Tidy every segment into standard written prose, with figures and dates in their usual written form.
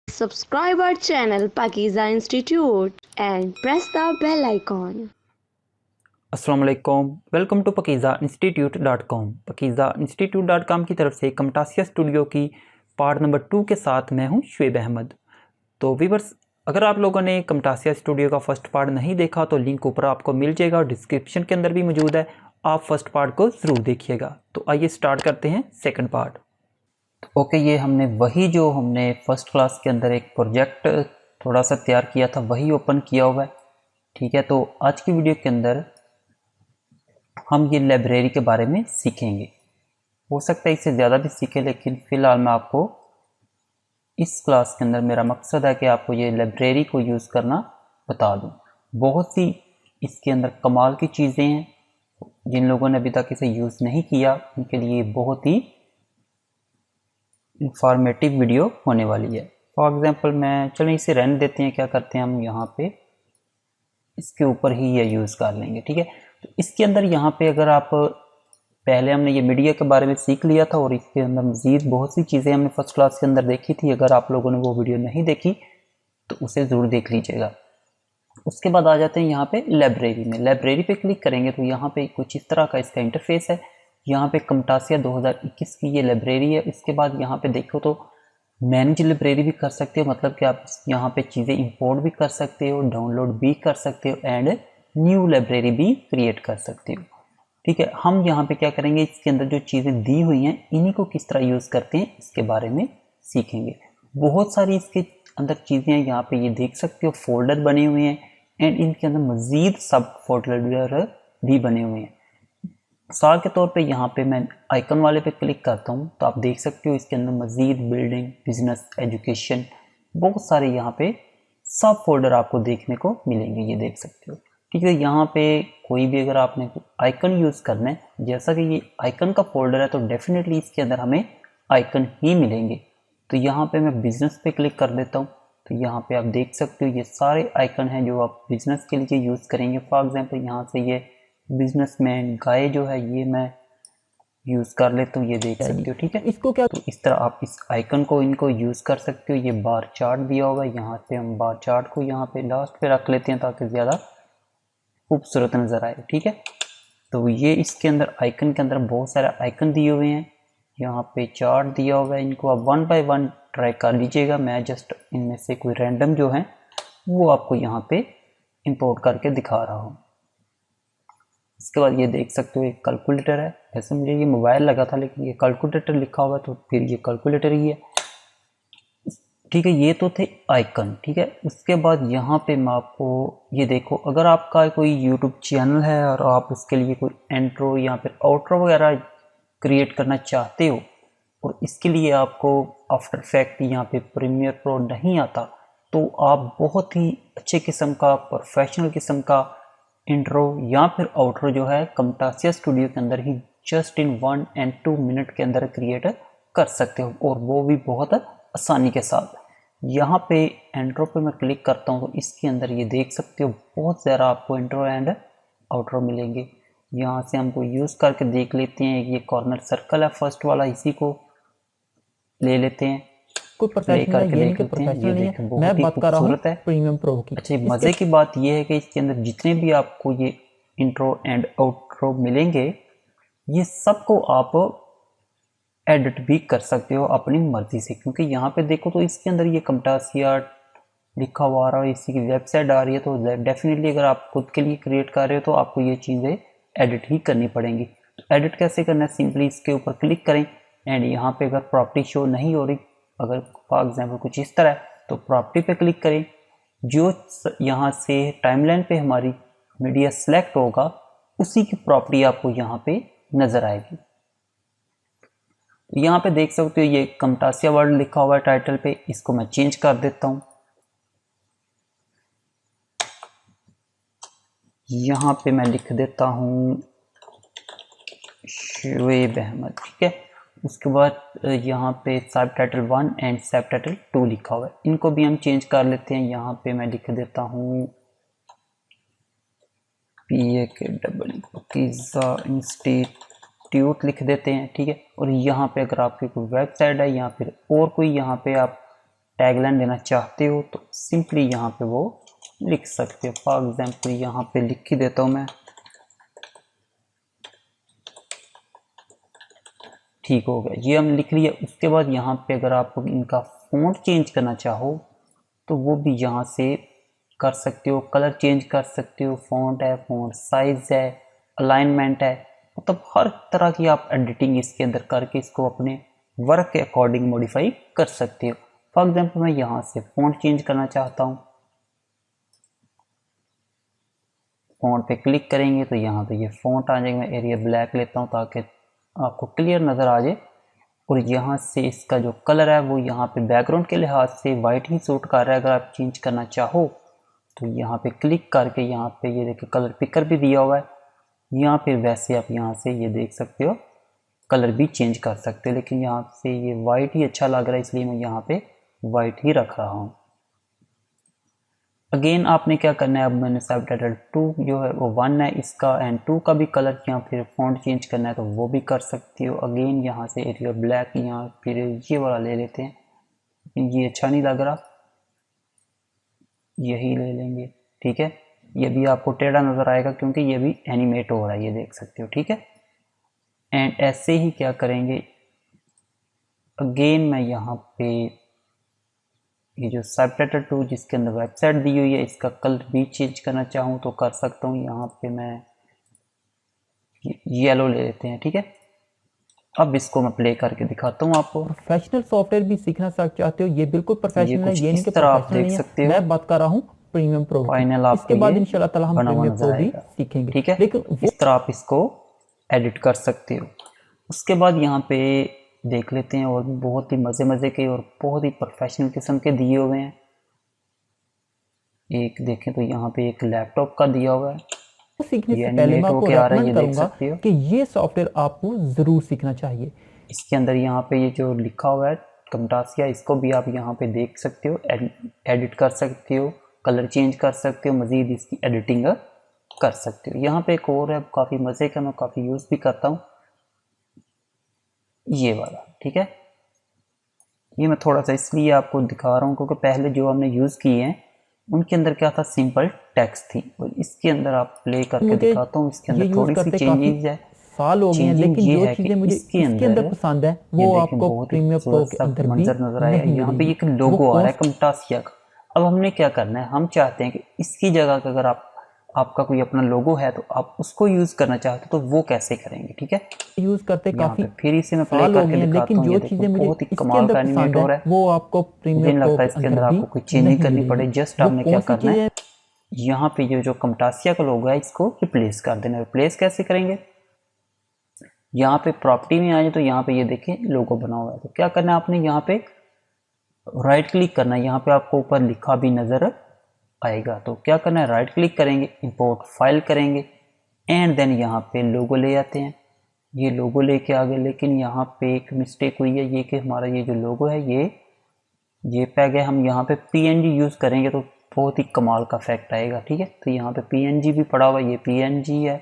Subscribe our channel Pakiza Institute and press the bell icon. अस्सलाम वालेकुम, welcome to pakizainstitute.com। pakizainstitute.com की तरफ से कमटासिया स्टूडियो की पार्ट नंबर 2 के साथ मैं हूं शुएब अहमद। तो वीवर्स, अगर आप लोगों ने कमटासिया स्टूडियो का फर्स्ट पार्ट नहीं देखा तो लिंक ऊपर आपको मिल जाएगा और डिस्क्रिप्शन के अंदर भी मौजूद है, आप फर्स्ट पार्ट को ज़रूर देखिएगा। तो आइए स्टार्ट करते हैं सेकंड पार्ट। ओके, ये हमने वही जो हमने फर्स्ट क्लास के अंदर एक प्रोजेक्ट थोड़ा सा तैयार किया था वही ओपन किया हुआ है। ठीक है, तो आज की वीडियो के अंदर हम ये लाइब्रेरी के बारे में सीखेंगे। हो सकता है इससे ज़्यादा भी सीखें, लेकिन फ़िलहाल मैं आपको इस क्लास के अंदर मेरा मकसद है कि आपको ये लाइब्रेरी को यूज़ करना बता दूं। बहुत सी इसके अंदर कमाल की चीज़ें हैं, जिन लोगों ने अभी तक इसे यूज़ नहीं किया उनके लिए बहुत ही इंफॉर्मेटिव वीडियो होने वाली है। फॉर एग्ज़ाम्पल मैं चलें इसे रहने देते हैं, क्या करते हैं हम यहाँ पे इसके ऊपर ही ये यूज़ कर लेंगे। ठीक है, तो इसके अंदर यहाँ पे अगर आप पहले हमने ये मीडिया के बारे में सीख लिया था और इसके अंदर मज़ीद बहुत सी चीज़ें हमने फर्स्ट क्लास के अंदर देखी थी। अगर आप लोगों ने वो वीडियो नहीं देखी तो उसे ज़रूर देख लीजिएगा। उसके बाद आ जाते हैं यहाँ पे लाइब्रेरी में। लाइब्रेरी पे क्लिक करेंगे तो यहाँ पे कुछ इस तरह का इसका इंटरफेस है। यहाँ पे कमटासिया 2021 की ये लाइब्रेरी है। इसके बाद यहाँ पे देखो तो मैनेज लाइब्रेरी भी कर सकते हो, मतलब कि आप यहाँ पे चीज़ें इंपोर्ट भी कर सकते हो, डाउनलोड भी कर सकते हो एंड न्यू लाइब्रेरी भी क्रिएट कर सकते हो। ठीक है, हम यहाँ पे क्या करेंगे, इसके अंदर जो चीज़ें दी हुई हैं इन्हीं को किस तरह यूज़ करते हैं इसके बारे में सीखेंगे। बहुत सारी इसके अंदर चीज़ें हैं, यहाँ पे ये देख सकते हो फोल्डर बने हुए हैं एंड इनके अंदर मज़ीद सब फोल्डर भी बने हुए हैं। मिसाल के तौर पे यहाँ पे मैं आइकन वाले पे क्लिक करता हूँ तो आप देख सकते हो इसके अंदर मज़ीद बिल्डिंग, बिजनेस, एजुकेशन, बहुत सारे यहाँ पे सब फोल्डर आपको देखने को मिलेंगे, ये देख सकते हो। ठीक है, यहाँ पे कोई भी अगर आपने आइकन यूज़ करना है, जैसा कि ये आइकन का फोल्डर है तो डेफिनेटली इसके अंदर हमें आइकन ही मिलेंगे। तो यहाँ पे मैं बिजनेस पे क्लिक कर देता हूँ तो यहाँ पे आप देख सकते हो ये सारे आइकन हैं जो आप बिजनेस के लिए यूज़ करेंगे। फॉर एग्जाम्पल यहाँ से ये बिजनेसमैन गाय जो है ये मैं यूज़ कर लेता हूँ, ये देख सकते हो। ठीक है, इसको क्या, तो इस तरह आप इस आइकन को इनको यूज़ कर सकते हो। ये बार चार्ट दिया होगा, यहाँ पे हम बार चार्ट को यहाँ पे लास्ट पे रख लेते हैं ताकि ज़्यादा खूबसूरत नज़र आए। ठीक है, तो ये इसके अंदर आइकन के अंदर बहुत सारे आइकन दिए हुए हैं, यहाँ पे चार्ट दिया हुआ है। इनको आप 1 बाय 1 ट्राई कर लीजिएगा। मैं जस्ट इनमें से कोई रैंडम जो है वो आपको यहाँ पे इंपोर्ट करके दिखा रहा हूँ। इसके बाद ये देख सकते हो एक कैलकुलेटर है। वैसे मुझे ये मोबाइल लगा था लेकिन ये कैलकुलेटर लिखा हुआ है तो फिर ये कैलकुलेटर ही है। ठीक है, ये तो थे आइकन। ठीक है, उसके बाद यहाँ पे मैं आपको ये देखो, अगर आपका कोई यूट्यूब चैनल है और आप उसके लिए कोई इंट्रो या फिर आउट्रो वगैरह क्रिएट करना चाहते हो और इसके लिए आपको आफ्टर इफेक्ट या फिर प्रीमियर प्रो नहीं आता, तो आप बहुत ही अच्छे किस्म का प्रोफेशनल किस्म का इंट्रो या फिर आउट्रो जो है कमटासिया स्टूडियो के अंदर ही जस्ट इन 1 and 2 मिनट के अंदर क्रिएट कर सकते हो, और वो भी बहुत आसानी के साथ। यहाँ पे इंट्रो पे मैं क्लिक करता हूँ तो इसके अंदर ये देख सकते हो बहुत ज़्यादा आपको इंट्रो एंड आउट्रो मिलेंगे। यहाँ से हमको यूज़ करके देख लेते हैं। ये कॉर्नर सर्कल है फर्स्ट वाला, इसी को ले लेते हैं, कोई प्रोफेशनल है, ये नहीं कि प्रोफेशनल नहीं है, मैं बात कर रहा हूँ प्रीमियम प्रो की। अच्छा, मज़े की बात यह है कि इसके अंदर जितने भी आपको ये इंट्रो एंड आउट्रो मिलेंगे ये सबको आप एडिट भी कर सकते हो अपनी मर्ज़ी से, क्योंकि यहाँ पे देखो तो इसके अंदर ये कमटासिया लिखा हुआ आ रहा है, इसी की वेबसाइट आ रही है। तो डेफिनेटली अगर आप खुद के लिए क्रिएट कर रहे हो तो आपको ये चीज़ें एडिट ही करनी पड़ेंगी। तो एडिट कैसे करना है, सिंपली इसके ऊपर क्लिक करें एंड यहाँ पे अगर प्रॉपर्टी शो नहीं हो रही, अगर फॉर एग्जाम्पल कुछ इस तरह है तो प्रॉपर्टी पे क्लिक करें। जो यहाँ से टाइमलाइन पे हमारी मीडिया सेलेक्ट होगा उसी की प्रॉपर्टी आपको यहाँ पे नज़र आएगी। यहाँ पे देख सकते हो ये कमटासिया वर्ल्ड लिखा हुआ है टाइटल पे, इसको मैं चेंज कर देता हूँ। यहाँ पे मैं लिख देता हूँ शुएब अहमद। ठीक है, उसके बाद यहाँ पे सब टाइटल 1 एंड सब टाइटल 2 लिखा हुआ है, इनको भी हम चेंज कर लेते हैं। यहाँ पे मैं लिख देता हूँ पाकिज़ा इंस्टीट्यूट लिख देते हैं। ठीक है, और यहाँ पे अगर आपकी कोई वेबसाइट है या फिर और कोई यहाँ पे आप टैगलाइन देना चाहते हो तो सिंपली यहाँ पे वो लिख सकते हो। फॉर एग्जांपल यहाँ पे लिख ही देता हूँ मैं, ठीक हो गया, ये हम लिख लिया। उसके बाद यहाँ पे अगर आप इनका फ़ॉन्ट चेंज करना चाहो तो वो भी यहाँ से कर सकते हो, कलर चेंज कर सकते हो, फ़ॉन्ट है, फ़ॉन्ट साइज़ है, अलाइनमेंट है, मतलब हर तरह की आप एडिटिंग इसके अंदर करके इसको अपने वर्क के अकॉर्डिंग मॉडिफाई कर सकते हो। फॉर एग्जांपल मैं यहाँ से फ़ॉन्ट चेंज करना चाहता हूँ, फ़ॉन्ट पे क्लिक करेंगे तो यहाँ पे ये फ़ॉन्ट आ जाएगा। मैं एरिया ब्लैक लेता हूँ ताकि आपको क्लियर नज़र आ जाए। और यहाँ से इसका जो कलर है वो यहाँ पे बैकग्राउंड के लिहाज से वाइट ही सूट कर रहा है। अगर आप चेंज करना चाहो तो यहाँ पे क्लिक करके यहाँ पे ये देखिए कलर पिकर भी दिया हुआ है, यहाँ पे वैसे आप यहाँ से ये देख सकते हो कलर भी चेंज कर सकते हो। लेकिन यहाँ से ये वाइट ही अच्छा लग रहा है इसलिए मैं यहाँ पे वाइट ही रख रहा हूँ। अगेन आपने क्या करना है, अब मैंने सबटाइटल 2 जो है वो 1 है इसका, एंड 2 का भी कलर या फिर फॉन्ट चेंज करना है तो वो भी कर सकती हो। अगेन यहाँ से एरिया ब्लैक यहाँ फिर ये वाला ले लेते हैं, ये अच्छा नहीं लग रहा, यही ले लेंगे, ठीक है। ये भी आपको टेढ़ा नज़र आएगा क्योंकि ये भी एनिमेट हो रहा है, ये देख सकते हो, ठीक है। एंड ऐसे ही क्या करेंगे, अगेन मैं यहाँ पे ये जो सबटाइटल 2 जिसके अंदर वेबसाइट दी हुई है इसका कलर भी चेंज करना चाहूँ तो कर सकता हूँ। यहाँ पे मैं येलो ले लेते हैं, ठीक है। अब इसको मैं प्ले करके दिखाता हूँ आपको। प्रोफेशनल सॉफ्टवेयर भी सीखना चाहते हो, ये बिल्कुल प्रोफेशनल है, ये नहीं कि तरह आप प्रोफेशनल देख नहीं सकते है। हो, मैं बात कर रहा हूँ प्रीमियम प्रो फाइनल की। इसके बाद इंशाल्लाह ताला हम प्रीमियम प्रो भी सीखेंगे, ठीक है। लेकिन इस तरह आप इसको एडिट कर सकते हो। उसके बाद यहाँ पे देख लेते हैं और भी बहुत ही मज़े के और बहुत ही प्रोफेशनल किस्म के दिए हुए हैं। एक देखें तो यहाँ पे एक लैपटॉप का दिया हुआ है, सीखने से पहले मैं आपको रेकमेंड करूंगा कि ये सॉफ्टवेयर आपको ज़रूर सीखना चाहिए। इसके अंदर यहाँ पे ये जो लिखा हुआ है कमटासिया, इसको भी आप यहाँ पे देख सकते हो, एडिट कर सकते हो, कलर चेंज कर सकते हो, मज़ीद इसकी एडिटिंग कर सकते हो। यहाँ पे एक और है काफ़ी मज़े का, मैं काफ़ी यूज़ भी करता हूँ, ये वाला, ठीक है। ये मैं थोड़ा सा इसलिए आपको दिखा रहा हूँ क्योंकि पहले जो हमने यूज़ किए हैं उनके अंदर क्या था, सिंपल टेक्स्ट थी, और इसके अंदर आप प्ले करके दिखाता हूँ, इसके अंदर थोड़ी सी चेंजेस है, साल हो गए हैं, लेकिन जो चीज़ें मुझे इसके अंदर पसंद है वो आपको प्रीमियम प्रो के अंदर भी नजर आया। यहाँ पे एक लोगो आ रहा है कमटासिया का। अब हमने क्या करना है, हम चाहते हैं कि इसकी जगह का अगर आपका कोई अपना लोगो है तो आप उसको यूज करना चाहते हो तो वो कैसे करेंगे, ठीक है। यूज करते काफी फिर इसे मैं प्ले करके दिखाता हूँ, लेकिन जो चीजें मुझे बहुत ही कमाल का एनिमेट हो रहा है वो आपको प्रीमियम प्रो लगता है इसके अंदर आपको कोई चेंज नहीं करनी पड़े। जस्ट आपने क्या करना है, यहाँ पे ये जो कमटासिया का लोगो है इसको रिप्लेस कर देना। रिप्लेस कैसे करेंगे, यहाँ पे प्रॉपर्टी में आ जाए तो यहाँ पे ये देखें लोगो बना हुआ है, तो क्या करना है आपने यहाँ पे राइट क्लिक करना है, यहाँ पे आपको ऊपर लिखा भी नजर आएगा, तो क्या करना है राइट क्लिक करेंगे, इंपोर्ट फाइल करेंगे, एंड देन यहाँ पे लोगो ले आते हैं। ये लोगो लेके आ गए, लेकिन यहाँ पे एक मिस्टेक हुई है, ये कि हमारा ये जो लोगो है ये पैग है, हम यहाँ पे PNG यूज़ करेंगे तो बहुत ही कमाल का इफेक्ट आएगा, ठीक है। तो यहाँ पे PNG भी पड़ा हुआ है, ये PNG है,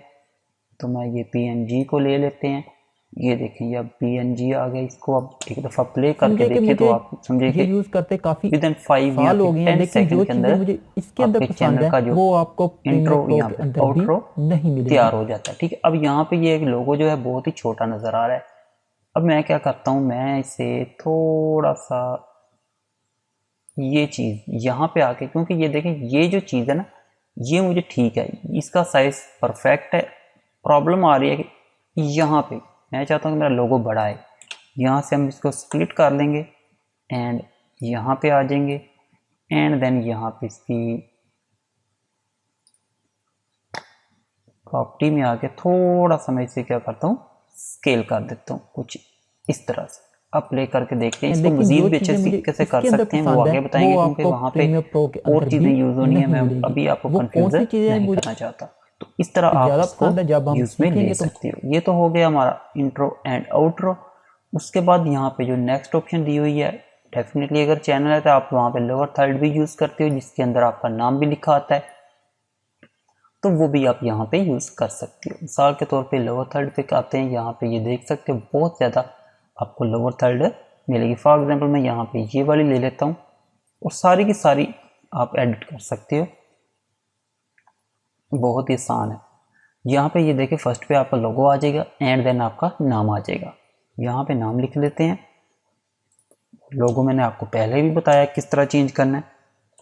तो मैं ये PNG को ले लेते हैं। ये देखें ये अब PNG आ गया, इसको अब एक दफ़ा प्ले करके देखिए तो आप समझे कि यूज करते काफी विदिन 5 या 10 सेकंड के अंदर मुझे इसके अंदर चैनल का जो वो आपको इंट्रो या आउट्रो नहीं मिलेगा, तैयार हो जाता है, ठीक है। अब यहाँ पे ये लोगो जो है बहुत ही छोटा नज़र आ रहा है। अब मैं क्या करता हूँ, मैं इसे थोड़ा सा ये चीज़ यहाँ पे आके, क्योंकि ये देखें ये जो चीज़ है ना ये मुझे ठीक है, इसका साइज परफेक्ट है। प्रॉब्लम आ रही है कि यहाँ पे मैं चाहता हूँ कि मेरा लोगो बड़ा है, यहाँ से हम इसको स्प्लिट कर लेंगे एंड यहाँ पे आ जाएंगे, एंड देन यहाँ पे इसकी प्रॉपर्टी में आके थोड़ा सा मैं इसे क्या करता हूँ स्केल कर देता हूँ कुछ इस तरह से। अब प्ले करके देखते हैं, इसको मजीद भी अच्छे तरीके से कर सकते हैं, वो आगे बताएंगे क्योंकि वहाँ पे और चीज़ें यूज़ होनी है, मैं अभी आपको कंफ्यूजन नहीं करना चाहता। तो इस तरह आप इसको यूज़ में ले सकते हो। ये तो हो गया हमारा इंट्रो एंड आउट्रो। उसके बाद यहाँ पे जो नेक्स्ट ऑप्शन दी हुई है, डेफिनेटली अगर चैनल है तो आप वहाँ पे लोअर थर्ड भी यूज़ करते हो जिसके अंदर आपका नाम भी लिखा आता है, तो वो भी आप यहाँ पे यूज़ कर सकते हो। मिसाल के तौर पे लोअर थर्ड पे आते हैं, यहाँ पे ये देख सकते हो बहुत ज़्यादा आपको लोअर थर्ड मिलेगी। फॉर एग्जांपल मैं यहाँ पे ये वाली ले लेता हूँ, और सारी की सारी आप एडिट कर सकते हो, बहुत ही आसान है। यहाँ पे ये देखिए फर्स्ट पे आपका लोगो आ जाएगा एंड देन आपका नाम आ जाएगा। यहाँ पे नाम लिख लेते हैं। लोगो मैंने आपको पहले भी बताया किस तरह चेंज करना है।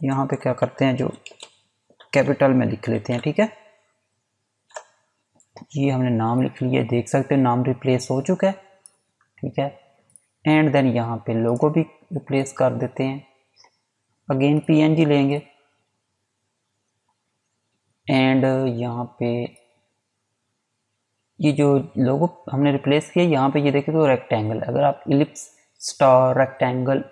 यहाँ पे क्या करते हैं, जो कैपिटल में लिख लेते हैं, ठीक है। ये हमने नाम लिख लिया, देख सकते हैं नाम रिप्लेस हो चुका है, ठीक है। एंड देन यहाँ पे लोगो भी रिप्लेस कर देते हैं। अगेन PNG लेंगे एंड यहाँ पे ये जो लोगो हमने रिप्लेस किया, यहाँ पे ये देखिए तो रेक्टेंगल। अगर आप इलिप्स, स्टार, रेक्टेंगल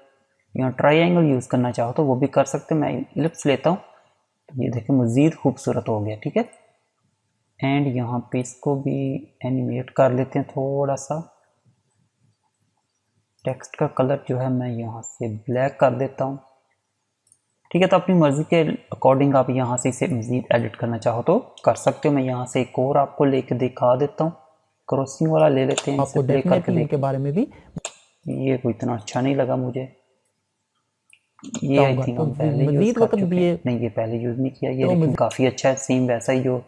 या ट्रायंगल यूज़ करना चाहो तो वो भी कर सकते हो। मैं इलिप्स लेता हूँ, तो ये देखिए मज़ीद खूबसूरत हो गया, ठीक है। एंड यहाँ पे इसको भी एनिमेट कर लेते हैं थोड़ा सा। टेक्स्ट का कलर जो है मैं यहाँ से ब्लैक कर देता हूँ, ठीक है। तो अपनी मर्ज़ी के अकॉर्डिंग आप यहाँ से इसे मज़ीद एडिट करना चाहो तो कर सकते हो। मैं यहाँ से एक और आपको लेके दिखा देता हूँ, क्रॉसिंग वाला ले लेते हैं, आपको डेफिनेटली इनके बारे में भी ये कोई इतना अच्छा नहीं लगा मुझे। ये आई थिंक हम पहले यूज़ कर चुके हैं, नहीं ये पहले यूज़ नहीं किया, ये लेकिन काफ़ी अच्छा है, सेम वैसा ही जो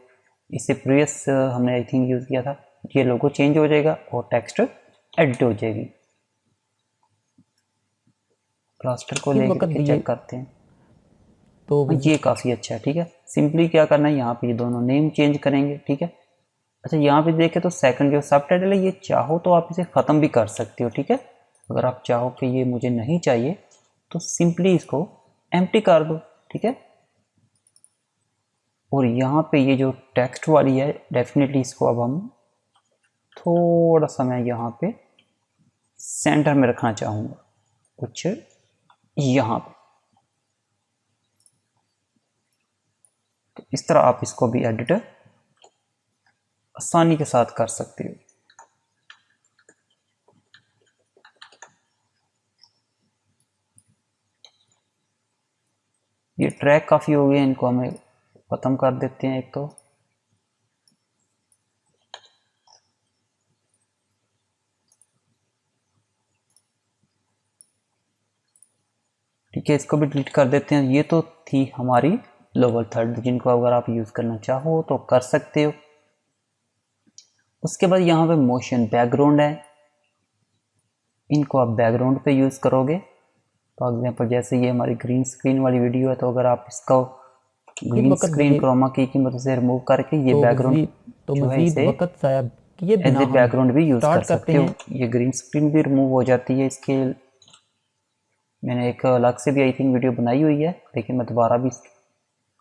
इससे प्रीवियस हमने आई थिंक यूज़ किया था। ये लोगो चेंज हो जाएगा और टेक्स्ट एडिट हो जाएगी। प्लास्टर को लेकर चेक करते हैं, तो ये काफ़ी अच्छा है, ठीक है। सिंपली क्या करना है, यहाँ पे ये दोनों नेम चेंज करेंगे, ठीक है। अच्छा यहाँ पे देखें तो सेकंड जो सब टाइटल है, ये चाहो तो आप इसे ख़त्म भी कर सकते हो, ठीक है। अगर आप चाहो कि ये मुझे नहीं चाहिए तो सिंपली इसको एम्प्टी कर दो, ठीक है। और यहाँ पे ये जो टेक्स्ट वाली है, डेफिनेटली इसको अब हम थोड़ा सा, मैं यहाँ पे सेंटर में रखना चाहूँगा, कुछ यहाँ पे। तो इस तरह आप इसको भी एडिट आसानी के साथ कर सकते हो। ये ट्रैक काफ़ी हो गए, इनको हमें ख़त्म कर देते हैं एक तो। ठीक है, इसको भी डिलीट कर देते हैं। ये तो थी हमारी लोअर थर्ड, जिनको अगर आप यूज़ करना चाहो तो कर सकते हो। उसके बाद यहाँ पे मोशन बैकग्राउंड है, इनको आप बैकग्राउंड पे यूज़ करोगे। फॉर एग्जांपल जैसे ये हमारी ग्रीन स्क्रीन वाली वीडियो है, तो अगर आप इसका ग्रीन स्क्रीन क्रोमा की मदद से रिमूव करके ये बैकग्राउंड जो है इसे एज ए बैकग्राउंड भी यूज़ कर सकते हो। ये ग्रीन स्क्रीन भी रिमूव हो जाती है। इसके मैंने एक अलग से भी आई थिंक वीडियो बनाई हुई है, लेकिन मैं दोबारा भी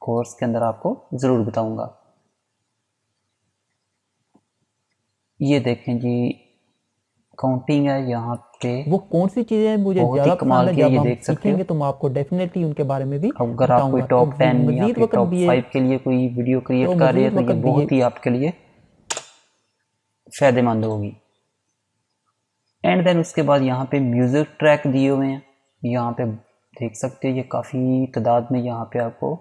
कोर्स के अंदर आपको ज़रूर बताऊंगा। ये देखें जी, काउंटिंग है यहाँ पे, वो कौन सी चीज़ें मुझे ज़्यादा कमाल की, ये देख सकते हो। तो मैं आपको डेफिनेटली उनके बारे में भी अगर आप कोई टॉप 10 या फिर टॉप 5 के लिए कोई वीडियो क्रिएट कर रहे हैं तो ये बहुत ही आपके लिए फ़ायदेमंद होगी। एंड देन उसके बाद यहाँ पे म्यूज़िक ट्रैक दिए हुए हैं, यहाँ पे देख सकते हो। ये काफ़ी तादाद में यहाँ पे आपको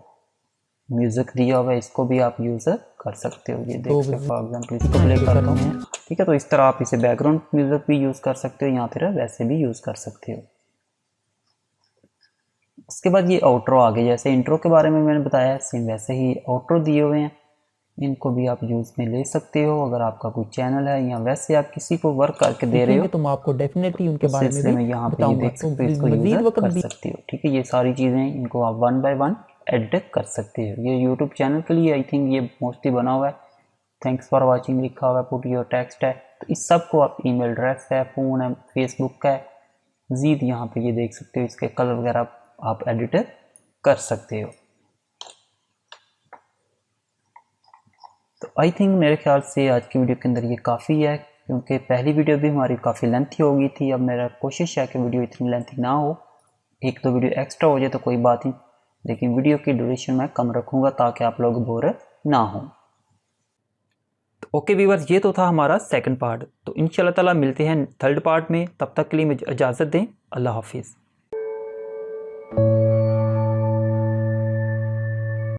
म्यूज़िक दिया हुआ है, इसको भी आप यूज़ कर सकते हो। ये देख सकते हो, फॉर एग्जाम्पल इसको प्ले करता हूँ, ठीक है। तो इस तरह आप इसे बैकग्राउंड म्यूज़िक भी यूज़ कर सकते हो, या फिर वैसे भी यूज़ कर सकते हो। उसके बाद ये आउट्रो आ गया, जैसे इंट्रो के बारे में मैंने बताया, सेम वैसे ही आउट्रो दिए हुए हैं, इनको भी आप यूज़ में ले सकते हो। अगर आपका कोई चैनल है या वैसे आप किसी को वर्क करके दे रहे हो तो मैं आपको डेफिनेटली उनके बारे में भी यहाँ पे देख सकते हो, इसको यूज़ कर सकते हो, ठीक है। ये सारी चीज़ें इनको आप 1 बाय 1 एडिट कर सकते हो। ये यूट्यूब चैनल के लिए आई थिंक ये मोस्टली बना हुआ है। थैंक्स फॉर वाचिंग लिखा हुआ है, पुट योर टेक्स्ट है, तो इस सब को आप ईमेल एड्रेस है, फ़ोन है, फेसबुक का है, मज़ीद यहाँ पे ये देख सकते हो, इसके कलर वगैरह आप एडिट कर सकते हो। तो आई थिंक मेरे ख्याल से आज की वीडियो के अंदर ये काफ़ी है, क्योंकि पहली वीडियो भी हमारी काफ़ी लेंथी हो गई थी। अब मेरा कोशिश है कि वीडियो इतनी लेंथी ना हो, एक दो वीडियो एक्स्ट्रा हो जाए तो कोई बात नहीं, लेकिन वीडियो की ड्यूरेशन मैं कम रखूँगा ताकि आप लोग बोर ना हों। तो ओके व्यूअर्स, ये तो था हमारा सेकंड पार्ट। तो इंशाल्लाह ताला मिलते हैं थर्ड पार्ट में, तब तक के लिए मुझे इजाज़त दें। अल्लाह हाफिज़।